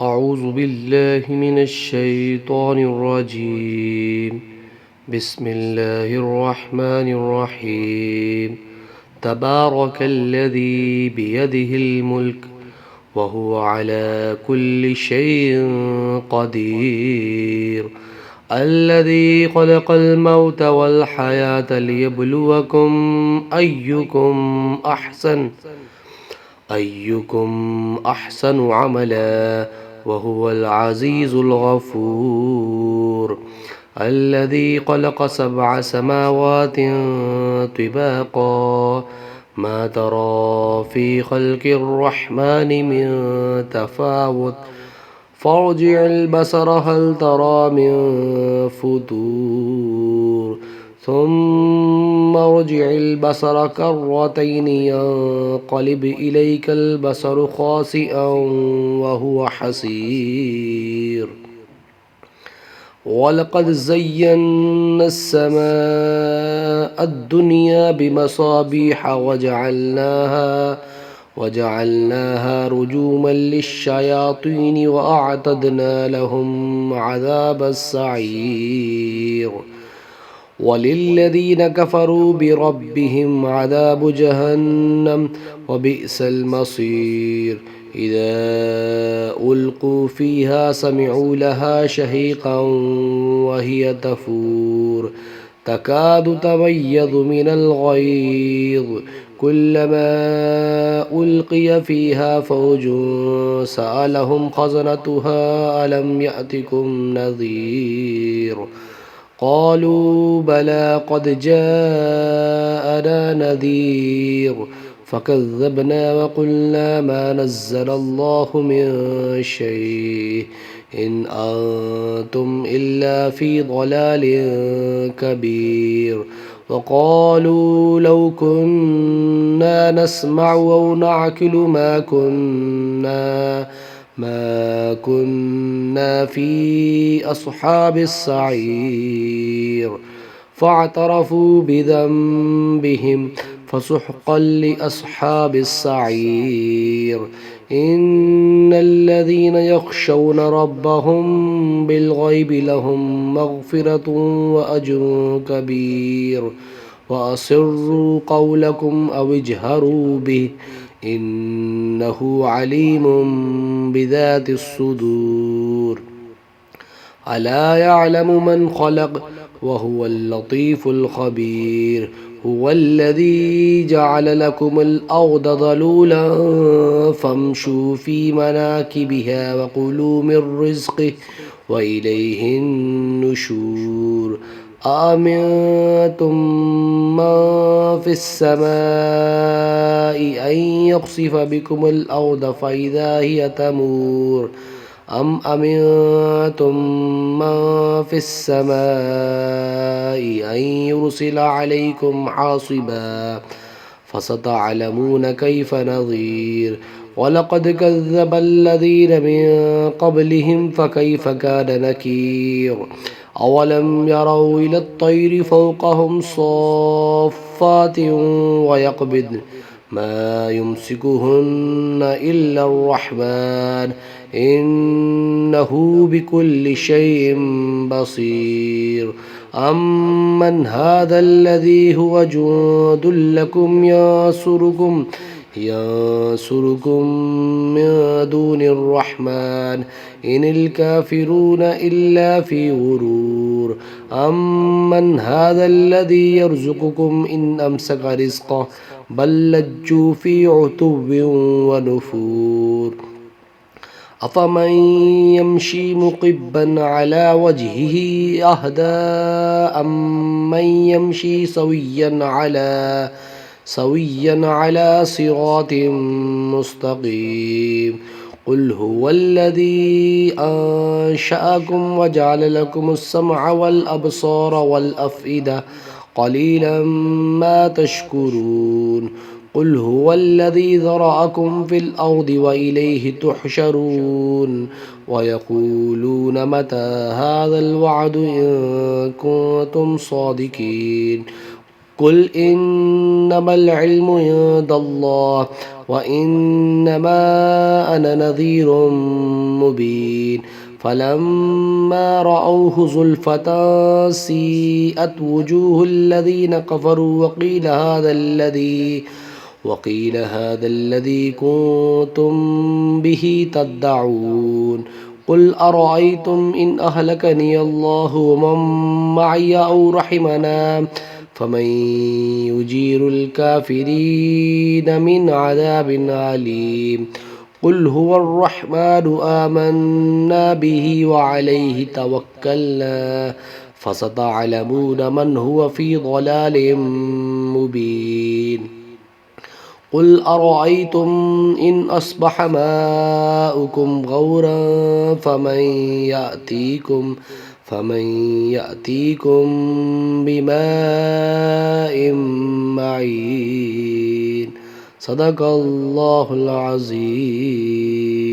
أعوذ بالله من الشيطان الرجيم. بسم الله الرحمن الرحيم. تبارك الذي بيده الملك وهو على كل شيء قدير. الذي خلق الموت والحياة ليبلوكم أيكم أحسن عملا وهو العزيز الغفور. الذي خلق 7 سماوات طباقا ما ترى في خلق الرحمن من تفاوت فارجع البصر هل ترى من فتور ثم ارجع البصر كرتين ينقلب إليك البصر خاسئا وهو حسير. ولقد زينا السماء الدنيا بمصابيح وجعلناها رجوما للشياطين وأعتدنا لهم عذاب السعير. وللذين كفروا بربهم عذاب جهنم وبئس المصير. إذا ألقوا فيها سمعوا لها شهيقا وهي تفور تكاد تميز من الغيظ كلما ألقي فيها فوج سألهم خزنتها ألم يأتكم نذير قالوا بلى قد جاءنا نذير فكذبنا وقلنا ما نزل الله من شيء إن أنتم إلا في ضلال كبير. وقالوا لو كنا نسمع أو نعقل ما كنا في أصحاب السعير فاعترفوا بذنبهم فسحقا لأصحاب السعير. إن الذين يخشون ربهم بالغيب لهم مغفرة وأجر كبير. وأسروا قولكم أو اجهروا به إنه عليم بذات الصدور. ألا يعلم من خلق وهو اللطيف الخبير. هو الذي جعل لكم الأرض ذلولا فامشوا في مناكبها وكلوا من رزقه وإليه النشور. أأمنتم من في السماء أن يخسف بكم الأرض فإذا هي تمور أم أمنتم من في السماء أن يرسل عليكم حاصبا فستعلمون كيف نظير. ولقد كذب الذين من قبلهم فكيف كان نكير. أولم يروا إلى الطير فوقهم صافات ويقبضن ما يمسكهن إلا الرحمن إنه بكل شيء بصير. أمن هذا الذي هو جند لكم ينصركم من دون الرحمن إن الكافرون إلا في غرور. أمن هذا الذي يرزقكم إن أمسك رزقه بل لجوا في عتو ونفور. أفمن يمشي مقبا على وجهه أهدى أمن يمشي سويا على صراط مستقيم. قل هو الذي أنشأكم وجعل لكم السمع والأبصار والأفئدة قليلا ما تشكرون. قل هو الذي ذرأكم في الأرض وإليه تحشرون. ويقولون متى هذا الوعد إن كنتم صادقين. قل إنما العلم عند الله وإنما أنا نذير مبين فلما رأوه زلفة سيئت وجوه الذين كفروا وقيل هذا الذي كنتم به تدعون قل أرأيتم إن أهلكني الله ومن معي أو رحمنا فمن يجير الكافرين من عذاب عليم قل هو الرحمن آمنا به وعليه توكلنا فستعلمون من هو في ضلال مبين قل أرأيتم إن أصبح ماؤكم غورا فمن يأتيكم بماء معين صدق الله العظيم.